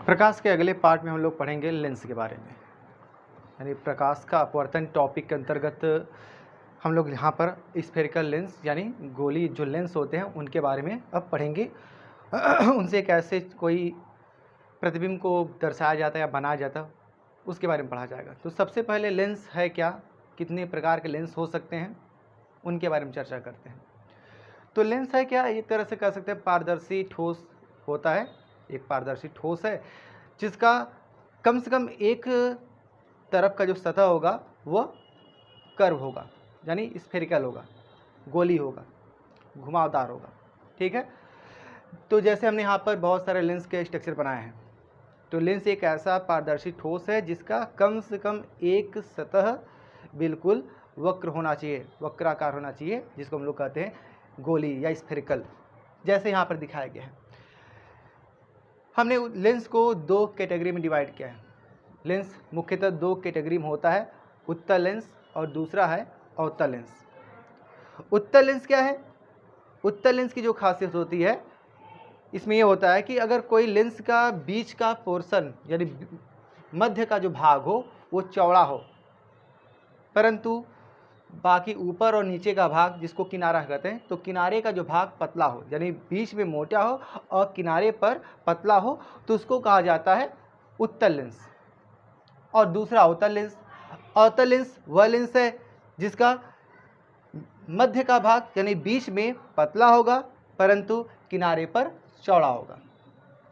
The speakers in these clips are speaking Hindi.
प्रकाश के अगले पार्ट में हम लोग पढ़ेंगे लेंस के बारे में, यानी प्रकाश का अपवर्तन टॉपिक के अंतर्गत हम लोग यहाँ पर स्फेरिकल लेंस यानी गोली जो लेंस होते हैं उनके बारे में अब पढ़ेंगे। उनसे कैसे कोई प्रतिबिंब को दर्शाया जाता है या बनाया जाता है उसके बारे में पढ़ा जाएगा। तो सबसे पहले लेंस है क्या, कितने प्रकार के लेंस हो सकते हैं, उनके बारे में चर्चा करते हैं। तो लेंस है क्या, एक तरह से कह सकते हैं पारदर्शी ठोस होता है। एक पारदर्शी ठोस है जिसका कम से कम एक तरफ का जो सतह होगा वह कर्व होगा, यानी स्फेरिकल होगा, गोली होगा, घुमावदार होगा। ठीक है। तो जैसे हमने यहाँ पर बहुत सारे लेंस के स्ट्रक्चर बनाए हैं, तो लेंस एक ऐसा पारदर्शी ठोस है जिसका कम से कम एक सतह बिल्कुल वक्र होना चाहिए, वक्राकार होना चाहिए, जिसको हम लोग कहते हैं गोली या स्फेरिकल, जैसे यहाँ पर दिखाया गया है। हमने लेंस को दो कैटेगरी में डिवाइड किया है। लेंस मुख्यतः दो कैटेगरी में होता है, उत्तल लेंस और दूसरा है अवतल लेंस। उत्तल लेंस क्या है? उत्तल लेंस की जो खासियत होती है इसमें यह होता है कि अगर कोई लेंस का बीच का पोर्शन यानी मध्य का जो भाग हो वो चौड़ा हो, परंतु बाकी ऊपर और नीचे का भाग जिसको किनारा कहते हैं, तो किनारे का जो भाग पतला हो, यानी बीच में मोटा हो और किनारे पर पतला हो, तो उसको कहा जाता है उत्तल लेंस। और दूसरा अवतल लेंस। अवतल लेंस वह लेंस है जिसका मध्य का भाग यानी बीच में पतला होगा परंतु किनारे पर चौड़ा होगा।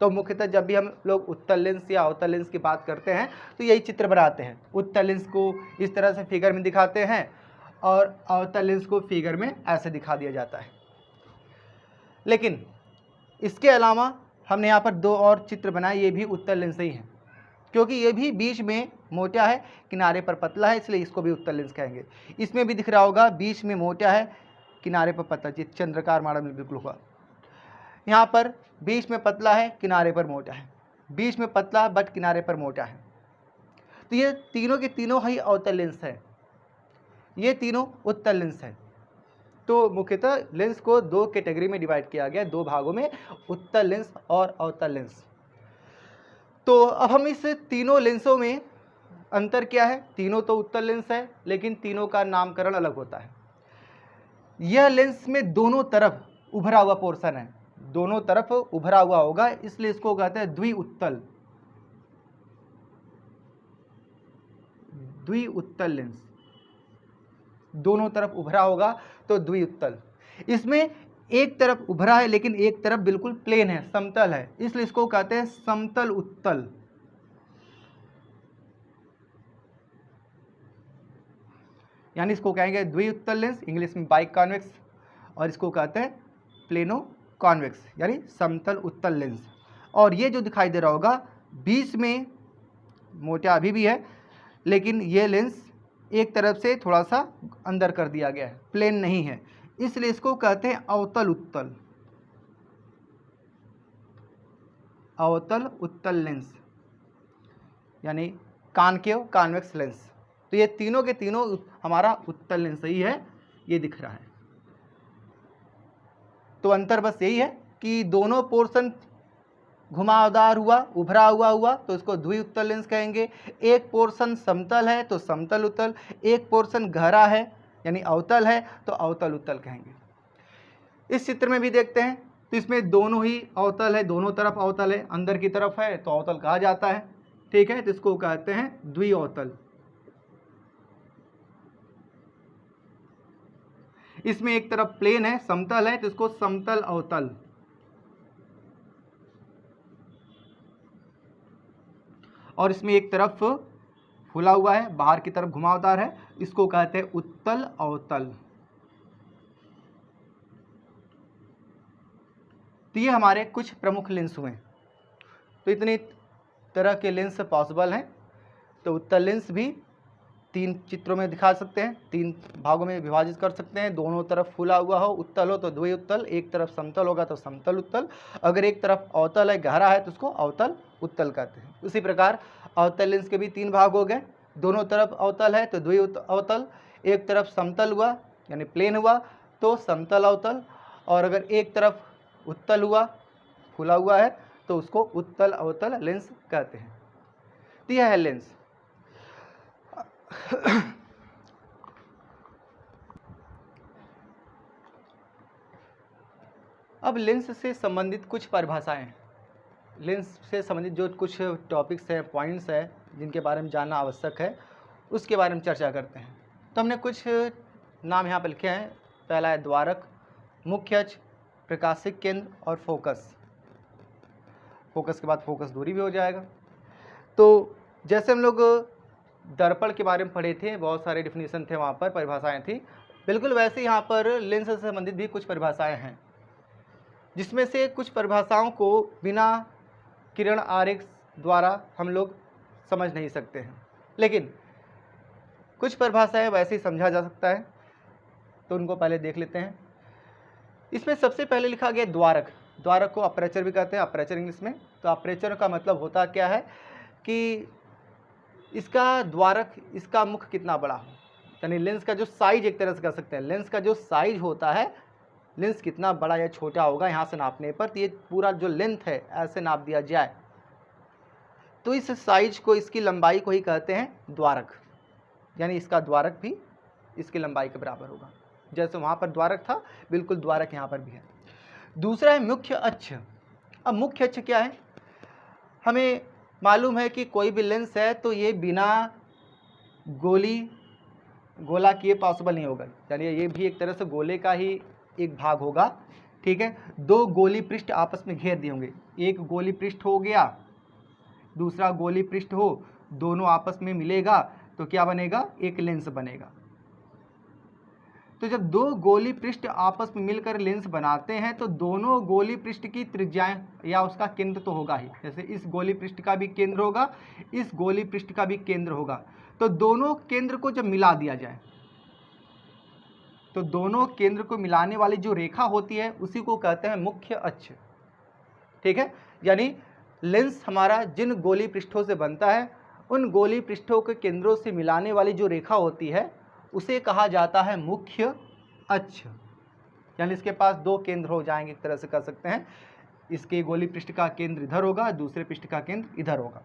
तो मुख्यतः जब भी हम लोग उत्तल लेंस या अवतल लेंस की बात करते हैं तो यही चित्र बनाते हैं। उत्तल लेंस को इस तरह से फिगर में दिखाते हैं और अवतल लेंस को फिगर में ऐसे दिखा दिया जाता है। लेकिन इसके अलावा हमने यहाँ पर दो और चित्र बनाए, ये भी उत्तल लेंस ही हैं, क्योंकि ये भी बीच में मोटा है, किनारे पर पतला है, इसलिए इसको भी उत्तल लेंस कहेंगे। इसमें भी दिख रहा होगा बीच में मोटा है, किनारे पर पतला, चंद्रकार मॉडल में बिल्कुल होगा। यहाँ पर बीच में पतला है, किनारे पर मोटा है, बीच में पतला बट किनारे पर मोटा है। तो ये तीनों के तीनों ही अवतल लेंस है, ये तीनों उत्तल लेंस है। तो मुख्यतः लेंस को दो कैटेगरी में डिवाइड किया गया, दो भागों में, उत्तल लेंस और अवतल लेंस। तो अब हम इस तीनों लेंसों में अंतर क्या है, तीनों तो उत्तल लेंस है लेकिन तीनों का नामकरण अलग होता है। यह लेंस में दोनों तरफ उभरा हुआ पोर्शन है, दोनों तरफ उभरा हुआ होगा, इसलिए इसको कहते हैं द्विउत्तल, द्विउत्तल लेंस। दोनों तरफ उभरा होगा तो द्विउत्तल। इसमें एक तरफ उभरा है लेकिन एक तरफ बिल्कुल प्लेन है, समतल है, इसलिए इसको कहते हैं समतल उत्तल। यानी इसको कहेंगे द्विउत्तल लेंस, इंग्लिश में बाई कॉन्वेक्स, और इसको कहते हैं प्लेनो कॉन्वेक्स यानी समतल उत्तल लेंस। और ये जो दिखाई दे रहा होगा बीच में मोटा अभी भी है, लेकिन ये लेंस एक तरफ से थोड़ा सा अंदर कर दिया गया है, प्लेन नहीं है, इसलिए इसको कहते हैं अवतल उत्तल, अवतल उत्तल लेंस यानी कॉनकेव कॉन्वेक्स लेंस। तो ये तीनों के तीनों हमारा उत्तल लेंस ही है, ये दिख रहा है। तो अंतर बस यही है कि दोनों पोर्शन घुमावदार हुआ, उभरा हुआ तो इसको द्विउत्तल लेंस कहेंगे। एक पोर्शन समतल है तो समतल उत्तल, एक पोर्शन गहरा है यानी अवतल है तो अवतल उत्तल कहेंगे। इस चित्र में भी देखते हैं तो इसमें दोनों ही अवतल है, दोनों तरफ अवतल है, अंदर की तरफ है तो अवतल कहा जाता है। ठीक है, तो इसको कहते हैं द्विअवतल। इसमें एक तरफ प्लेन है, समतल है, तो इसको समतल अवतल। और इसमें एक तरफ फूला हुआ है, बाहर की तरफ घुमावदार है, इसको कहते हैं उत्तल अवतल। तो ये हमारे कुछ प्रमुख लेंस हुए। तो इतनी तरह के लेंस पॉसिबल हैं। तो उत्तल लेंस भी तीन चित्रों में दिखा सकते हैं, तीन भागों में विभाजित कर सकते हैं। दोनों तरफ फूला हुआ हो, उत्तल हो तो द्विउत्तल, एक तरफ समतल होगा तो समतल उत्तल, अगर एक तरफ अवतल है, गहरा है तो उसको अवतल उत्तल कहते हैं। उसी प्रकार अवतल लेंस के भी तीन भाग हो गए, दोनों तरफ अवतल है तो द्विअवतल, एक तरफ समतल हुआ यानी प्लेन हुआ तो समतल अवतल, और अगर एक तरफ उत्तल हुआ, फूला हुआ है तो उसको उत्तल अवतल लेंस कहते हैं। तो यह है लेंस। अब लेंस से संबंधित कुछ परिभाषाएं, लेंस से संबंधित जो कुछ टॉपिक्स हैं, पॉइंट्स हैं जिनके बारे में जानना आवश्यक है, उसके बारे में चर्चा करते हैं। तो हमने कुछ नाम यहाँ पर लिखे हैं। पहला है द्वारक, मुख्य अक्ष, प्रकाशिक केंद्र और फोकस। फोकस के बाद फोकस दूरी भी हो जाएगा। तो जैसे हम लोग दर्पण के बारे में पढ़े थे, बहुत सारे डिफिनीशन थे वहाँ पर, परिभाषाएं थी, बिल्कुल वैसे यहाँ पर लेंस से संबंधित भी कुछ परिभाषाएं हैं, जिसमें से कुछ परिभाषाओं को बिना किरण आरेख द्वारा हम लोग समझ नहीं सकते हैं, लेकिन कुछ परिभाषाएं वैसे ही समझा जा सकता है। तो उनको पहले देख लेते हैं। इसमें सबसे पहले लिखा गया द्वारक। द्वारक को अपर्चर भी कहते हैं, अपर्चर इंग्लिश में। तो अपर्चर का मतलब होता क्या है कि इसका द्वारक, इसका मुख कितना बड़ा हो, यानी लेंस का जो साइज, एक तरह से कह सकते हैं लेंस का जो साइज होता है, लेंस कितना बड़ा या छोटा होगा यहाँ से नापने पर, तो ये पूरा जो लेंथ है ऐसे नाप दिया जाए, तो इस साइज को, इसकी लंबाई को ही कहते हैं द्वारक। यानी इसका द्वारक भी इसकी लंबाई के बराबर होगा। जैसे वहाँ पर द्वारक था, बिल्कुल द्वारक यहाँ पर भी है। दूसरा है मुख्य अक्ष। अब मुख्य अक्ष क्या है? हमें मालूम है कि कोई भी लेंस है तो ये बिना गोला किए पॉसिबल नहीं होगा, यानी ये भी एक तरह से गोले का ही एक भाग होगा। ठीक है, दो गोली पृष्ठ आपस में घेर दिए होंगे, एक गोली पृष्ठ हो गया, दूसरा गोली पृष्ठ हो, दोनों आपस में मिलेगा तो क्या बनेगा? एक लेंस बनेगा। तो जब दो गोली पृष्ठ आपस में मिलकर लेंस बनाते हैं तो दोनों गोली पृष्ठ की त्रिज्याएं या उसका केंद्र तो होगा ही। जैसे इस गोली पृष्ठ का भी केंद्र होगा, इस गोली पृष्ठ का भी केंद्र होगा। तो दोनों केंद्र को जब मिला दिया जाए तो दोनों केंद्र को मिलाने वाली जो रेखा होती है उसी को कहते हैं मुख्य अक्ष। ठीक है, यानी लेंस हमारा जिन गोली पृष्ठों से बनता है उन गोली पृष्ठों के केंद्रों से मिलाने वाली जो रेखा होती है उसे कहा जाता है मुख्य अक्ष। यानी इसके पास दो केंद्र हो जाएंगे, एक तरह से कह सकते हैं। इसके गोली पृष्ठ का केंद्र इधर होगा, दूसरे पृष्ठ का केंद्र इधर होगा।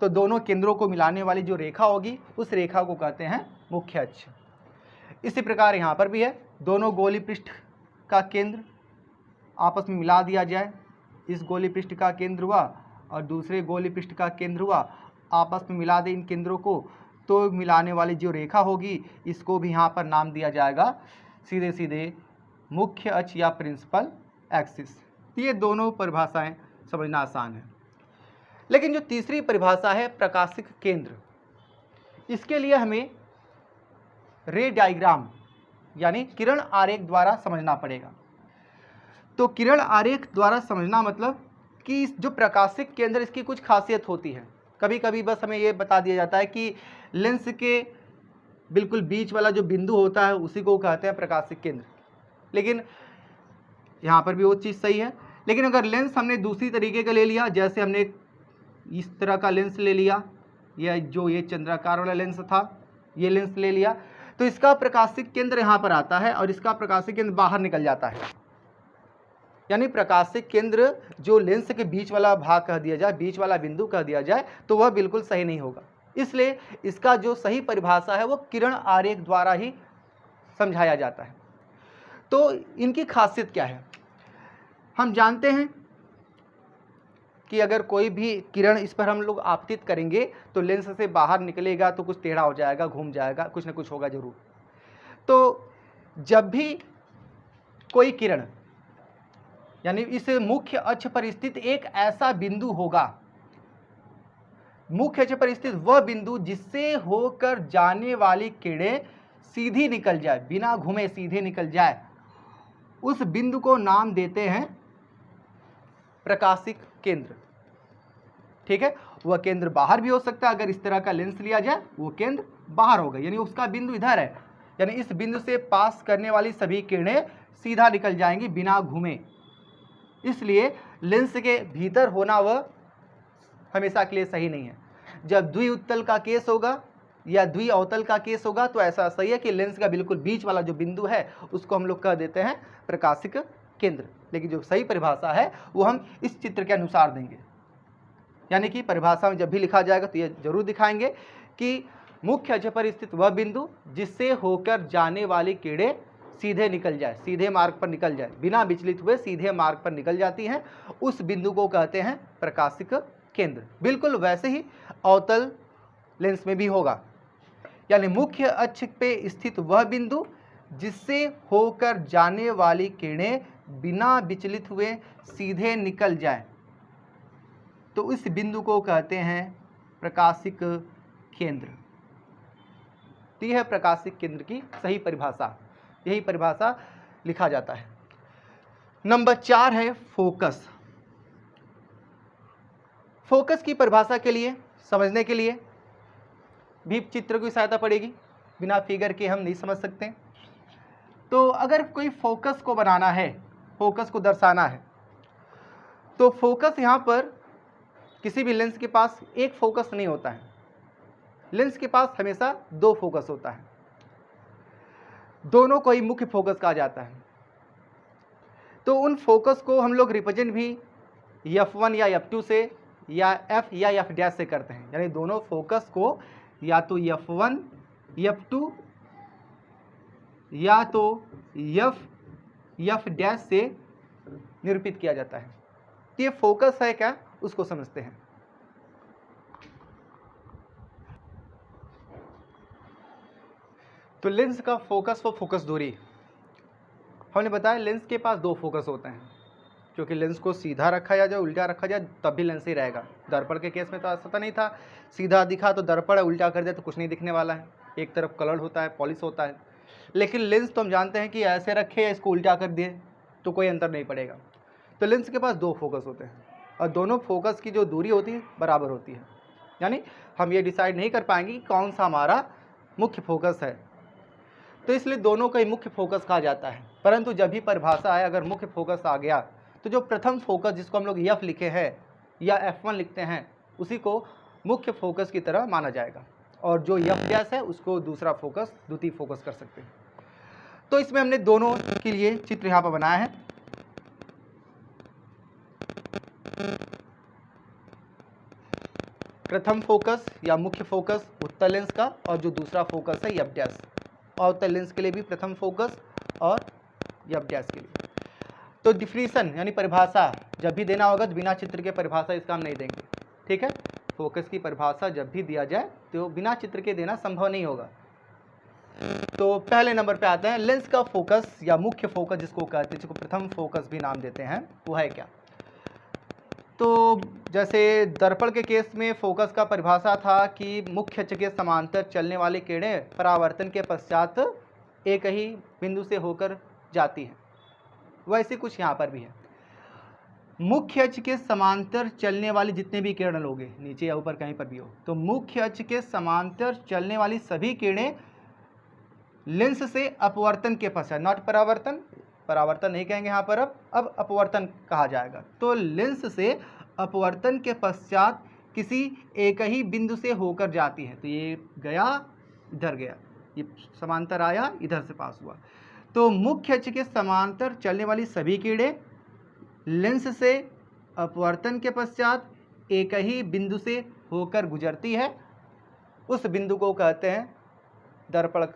तो दोनों केंद्रों को मिलाने वाली जो रेखा होगी उस रेखा को कहते हैं मुख्य अक्ष। इसी प्रकार यहाँ पर भी है, दोनों गोली पृष्ठ का केंद्र आपस में मिला दिया जाए, इस गोली पृष्ठ का केंद्र हुआ और दूसरे गोली पृष्ठ का केंद्र हुआ, आपस में मिला दे इन केंद्रों को, तो मिलाने वाली जो रेखा होगी इसको भी यहाँ पर नाम दिया जाएगा सीधे सीधे मुख्य अक्ष या प्रिंसिपल एक्सिस। ये दोनों परिभाषाएं समझना आसान है। लेकिन जो तीसरी परिभाषा है प्रकाशिक केंद्र, इसके लिए हमें रे डायग्राम यानी किरण आरेख द्वारा समझना पड़ेगा। तो किरण आरेख द्वारा समझना मतलब कि इस जो प्रकाशिक केंद्र, इसकी कुछ खासियत होती है। कभी कभी बस हमें ये बता दिया जाता है कि लेंस के बिल्कुल बीच वाला जो बिंदु होता है उसी को कहते हैं प्रकाशिक केंद्र, लेकिन यहाँ पर भी वो चीज़ सही है। लेकिन अगर लेंस हमने दूसरी तरीके का ले लिया, जैसे हमने इस तरह का लेंस ले लिया, या जो ये चंद्राकार वाला लेंस था ये लेंस ले लिया, तो इसका प्रकाशिक केंद्र यहाँ पर आता है और इसका प्रकाशिक केंद्र बाहर निकल जाता है। यानी प्रकाशिक केंद्र जो लेंस के बीच वाला भाग कह दिया जाए, बीच वाला बिंदु कह दिया जाए, तो वह बिल्कुल सही नहीं होगा। इसलिए इसका जो सही परिभाषा है वो किरण आरेख द्वारा ही समझाया जाता है। तो इनकी खासियत क्या है? हम जानते हैं कि अगर कोई भी किरण इस पर हम लोग आपतित करेंगे तो लेंस से बाहर निकलेगा तो कुछ टेढ़ा हो जाएगा, घूम जाएगा, कुछ ना कुछ होगा जरूर। तो जब भी कोई किरण यानी इस मुख्य अक्ष पर स्थित एक ऐसा बिंदु होगा, मुख्य अक्ष पर स्थित वह बिंदु जिससे होकर जाने वाली किरणें सीधी निकल जाए, बिना घूमे सीधे निकल जाए, उस बिंदु को नाम देते हैं प्रकाशिक केंद्र। ठीक है, वह केंद्र बाहर भी हो सकता है। अगर इस तरह का लेंस लिया जाए वो केंद्र बाहर होगा, यानी उसका बिंदु इधर है, यानी इस बिंदु से पास करने वाली सभी किरणें सीधा निकल जाएंगी बिना घूमे। इसलिए लेंस के भीतर होना वह हमेशा के लिए सही नहीं है। जब द्विउत्तल का केस होगा या द्विअवतल का केस होगा तो ऐसा सही है कि लेंस का बिल्कुल बीच वाला जो बिंदु है उसको हम लोग कह देते हैं प्रकाशिक केंद्र। लेकिन जो सही परिभाषा है वो हम इस चित्र के अनुसार देंगे, यानी कि परिभाषा में जब भी लिखा जाएगा तो ये जरूर दिखाएंगे कि मुख्य अक्ष पर स्थित वह बिंदु जिससे होकर जाने वाली किरणें सीधे निकल जाए, सीधे मार्ग पर निकल जाए, बिना विचलित हुए सीधे मार्ग पर निकल जाती हैं, उस बिंदु को कहते हैं प्रकाशिक केंद्र। बिल्कुल वैसे ही अवतल लेंस में भी होगा, यानी मुख्य अक्ष पे स्थित वह बिंदु जिससे होकर जाने वाली किरणें बिना विचलित हुए सीधे निकल जाए, तो इस बिंदु को कहते हैं प्रकाशिक केंद्र। तो यह है प्रकाशिक केंद्र की सही परिभाषा, यही परिभाषा लिखा जाता है। नंबर 4 है फोकस। फोकस की परिभाषा के लिए, समझने के लिए भी चित्र की सहायता पड़ेगी, बिना फिगर के हम नहीं समझ सकते। तो अगर कोई फोकस को बनाना है, फोकस को दर्शाना है, तो फोकस यहाँ पर किसी भी लेंस के पास एक फोकस नहीं होता है, लेंस के पास हमेशा 2 फोकस होता है, दोनों को ही मुख्य फोकस कहा जाता है। तो उन फोकस को हम लोग रिप्रेजेंट भी F1 या F2 से या F या F डैश से करते हैं, यानी दोनों फोकस को या तो F1 F2 या तो F डैश से निरूपित किया जाता है। तो ये फोकस है क्या, उसको समझते हैं। तो लेंस का फोकस व फोकस दूरी, हमने बताया लेंस के पास 2 फोकस होते हैं, क्योंकि लेंस को सीधा रखा या उल्टा रखा जाए तब भी लेंस ही रहेगा। दर्पण के केस में तो ऐसा नहीं था, सीधा दिखा तो दर्पण है, उल्टा कर दिया तो कुछ नहीं दिखने वाला है, एक तरफ कलर होता है, पॉलिश होता है। लेकिन लेंस तो हम जानते हैं कि ऐसे रखे या इसको उल्टा कर दिए तो कोई अंतर नहीं पड़ेगा। तो लेंस के पास 2 फोकस होते हैं और दोनों फोकस की जो दूरी होती है बराबर होती है, यानी हम ये डिसाइड नहीं कर पाएंगे कि कौन सा हमारा मुख्य फोकस है, तो इसलिए दोनों का ही मुख्य फोकस कहा जाता है। परंतु जब भी परिभाषा है, अगर मुख्य फोकस आ गया तो जो प्रथम फोकस जिसको हम लोग F लिखे हैं या F1 लिखते हैं, उसी को मुख्य फोकस की तरह माना जाएगा, और जो F डैश है उसको दूसरा फोकस, द्वितीय फोकस कर सकते हैं। तो इसमें हमने दोनों के लिए चित्र यहाँ पर बनाया है। प्रथम फोकस या मुख्य फोकस उत्तल लेंस का, और जो दूसरा फोकस है F डैश, अवतल लेंस के लिए भी प्रथम फोकस और F डैश के लिए। तो डिफिनीशन यानी परिभाषा जब भी देना होगा तो बिना चित्र के परिभाषा इसका हम नहीं देंगे, ठीक है। फोकस की परिभाषा जब भी दिया जाए तो बिना चित्र के देना संभव नहीं होगा। तो पहले नंबर पे आते हैं लेंस का फोकस या मुख्य फोकस जिसको कहते हैं, जिसको प्रथम फोकस भी नाम देते हैं, वो है क्या। तो जैसे दर्पण के केस में फोकस का परिभाषा था कि मुख्य अक्ष के समांतर चलने वाली किरणें परावर्तन के पश्चात एक ही बिंदु से होकर जाती हैं, वैसे कुछ यहाँ पर भी है। मुख्य अक्ष के समांतर चलने वाली जितने भी किरण लोगे, नीचे या ऊपर कहीं पर भी हो, तो मुख्य अक्ष के समांतर चलने वाली सभी किरणें लेंस से अपवर्तन के पश्चात, नॉट परावर्तन, परावर्तन नहीं कहेंगे यहाँ पर, अब अपवर्तन कहा जाएगा। तो लेंस से अपवर्तन के पश्चात किसी एक ही बिंदु से होकर जाती है। तो ये गया, इधर गया, ये समांतर आया, इधर से पास हुआ। तो मुख्य अक्ष के समांतर चलने वाली सभी किरणें लेंस से अपवर्तन के पश्चात एक ही बिंदु से होकर गुजरती है, उस बिंदु को कहते हैं दर्पण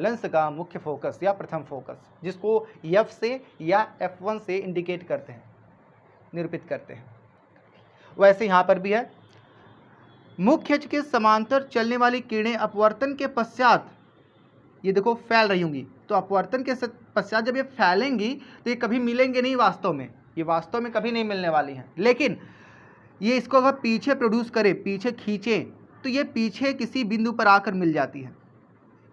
लेंस का मुख्य फोकस या प्रथम फोकस, जिसको F से या F1 से इंडिकेट करते हैं, निरूपित करते हैं। वैसे यहाँ पर भी है, मुख्य अक्ष के समांतर चलने वाली किरणें अपवर्तन के पश्चात, ये देखो फैल रही होंगी, तो अपवर्तन के पश्चात जब ये फैलेंगी तो ये कभी मिलेंगे नहीं वास्तव में, ये वास्तव में कभी नहीं मिलने वाली हैं। लेकिन ये इसको अगर पीछे प्रोड्यूस करे, पीछे खींचे, तो ये पीछे किसी बिंदु पर आकर मिल जाती है।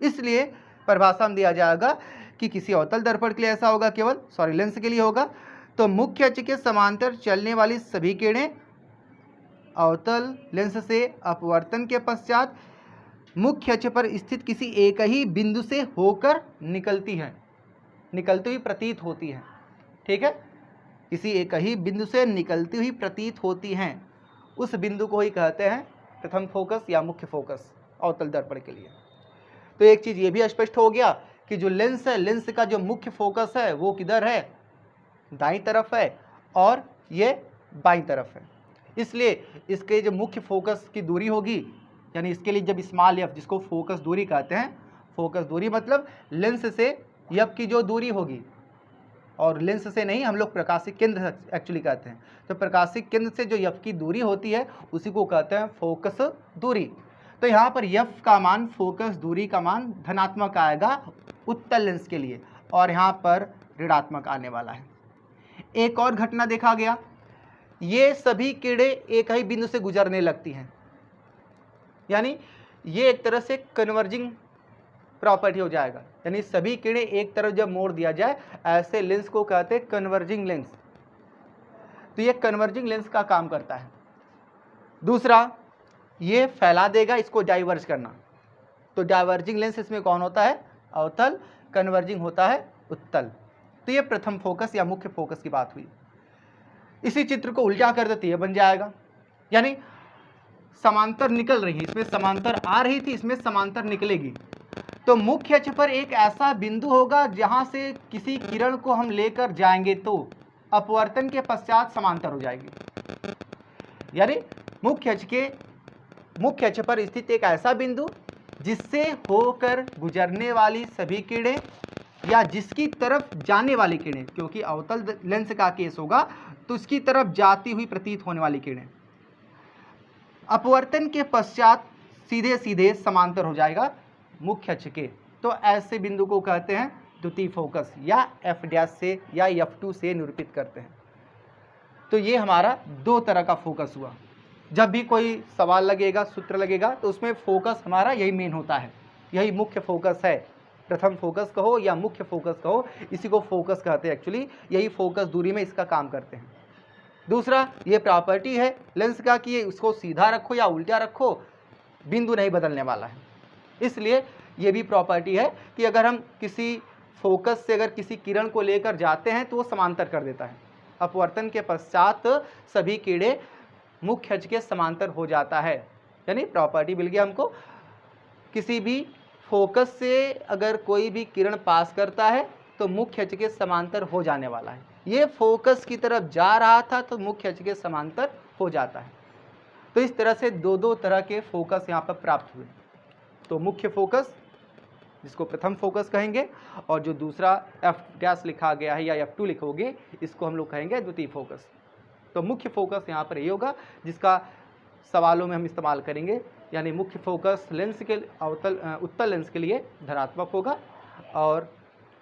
इसलिए परिभाषा में दिया जाएगा कि किसी अवतल दर्पण के लिए ऐसा होगा, केवल लेंस के लिए होगा। तो मुख्य अक्ष के समांतर चलने वाली सभी किरणें अवतल लेंस से अपवर्तन के पश्चात मुख्य अक्ष पर स्थित किसी एक ही बिंदु से होकर निकलती हैं, निकलती हुई प्रतीत होती हैं, ठीक है। किसी एक ही बिंदु से निकलती हुई प्रतीत होती हैं, उस बिंदु को ही कहते हैं प्रथम फोकस या मुख्य फोकस अवतल दर्पण के लिए। तो एक चीज़ ये भी स्पष्ट हो गया कि जो लेंस है, लेंस का जो मुख्य फोकस है वो किधर है, दाईं तरफ है और ये बाईं तरफ है। इसलिए इसके जो मुख्य फोकस की दूरी होगी, यानी इसके लिए जब स्मॉल एफ, जिसको फोकस दूरी कहते हैं, फोकस दूरी मतलब लेंस से एफ की जो दूरी होगी, और लेंस से नहीं, हम लोग प्रकाशिक केंद्र एक्चुअली कहते हैं। तो प्रकाशिक केंद्र से जो एफ की दूरी होती है उसी को कहते हैं फोकस दूरी। तो यहाँ पर एफ का मान, फोकस दूरी का मान धनात्मक आएगा उत्तल लेंस के लिए, और यहाँ पर ऋणात्मक आने वाला है। एक और घटना देखा गया, ये सभी किरणें एक ही बिंदु से गुजरने लगती हैं, यानी ये एक तरह से कन्वर्जिंग प्रॉपर्टी हो जाएगा, यानी सभी किरणें एक तरफ जब मोड़ दिया जाए, ऐसे लेंस को कहते हैं कन्वर्जिंग लेंस। तो ये कन्वर्जिंग लेंस का काम करता है। दूसरा, ये फैला देगा, इसको डाइवर्ज करना। तो डाइवर्जिंग लेंस इसमें कौन होता है? अवतल। कन्वर्जिंग होता है उत्तल। तो ये प्रथम फोकस या मुख्य फोकस की बात हुई। इसी चित्र को उल्टा कर देती है, बन जाएगा, यानी समांतर निकल रही है, इसमें समांतर आ रही थी, इसमें समांतर निकलेगी। तो मुख्य अक्ष पर एक ऐसा बिंदु होगा जहां से किसी किरण को हम लेकर जाएंगे तो अपवर्तन के पश्चात समांतर हो जाएगी। यानी मुख्य अक्ष पर स्थित एक ऐसा बिंदु जिससे होकर गुजरने वाली सभी किरणें या जिसकी तरफ जाने वाली किरणें, क्योंकि अवतल लेंस का केस होगा तो उसकी तरफ जाती हुई प्रतीत होने वाली किरणें अपवर्तन के पश्चात सीधे सीधे समांतर हो जाएगा मुख्य अक्ष के। तो ऐसे बिंदु को कहते हैं द्वितीय फोकस, या F' से या F2 से निरूपित करते हैं। तो ये हमारा दो तरह का फोकस हुआ। जब भी कोई सवाल लगेगा, सूत्र लगेगा, तो उसमें फोकस हमारा यही मेन होता है, यही मुख्य फोकस है। प्रथम फोकस कहो या मुख्य फोकस कहो, इसी को फोकस कहते हैं एक्चुअली। यही फोकस दूरी में इसका काम करते हैं। दूसरा, ये प्रॉपर्टी है लेंस का कि उसको सीधा रखो या उल्टा रखो, बिंदु नहीं बदलने वाला है। इसलिए ये भी प्रॉपर्टी है कि अगर हम किसी फोकस से अगर किसी किरण को लेकर जाते हैं तो वो समांतर कर देता है। अपवर्तन के पश्चात सभी किरणें मुख्य अक्ष के समांतर हो जाता है, यानी प्रॉपर्टी मिल गया हमको। किसी भी फोकस से अगर कोई भी किरण पास करता है तो मुख्य अक्ष के समांतर हो जाने वाला है। ये फोकस की तरफ जा रहा था तो मुख्य अक्ष के समांतर हो जाता है। तो इस तरह से दो तरह के फोकस यहाँ पर प्राप्त हुए। तो मुख्य फोकस, जिसको प्रथम फोकस कहेंगे, और जो दूसरा F' लिखा गया है या F2 लिखोगे, इसको हम लोग कहेंगे द्वितीय फोकस। तो मुख्य फोकस यहाँ पर ये होगा जिसका सवालों में हम इस्तेमाल करेंगे, यानी मुख्य फोकस लेंस के उत्तल लेंस के लिए धनात्मक होगा और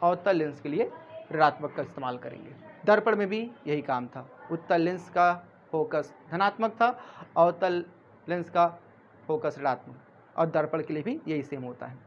अवतल लेंस के लिए ऋणात्मक का इस्तेमाल करेंगे। दर्पण में भी यही काम था, उत्तल लेंस का फोकस धनात्मक था, अवतल लेंस का फोकस ऋणात्मक, और दर्पण के लिए भी यही सेम होता है।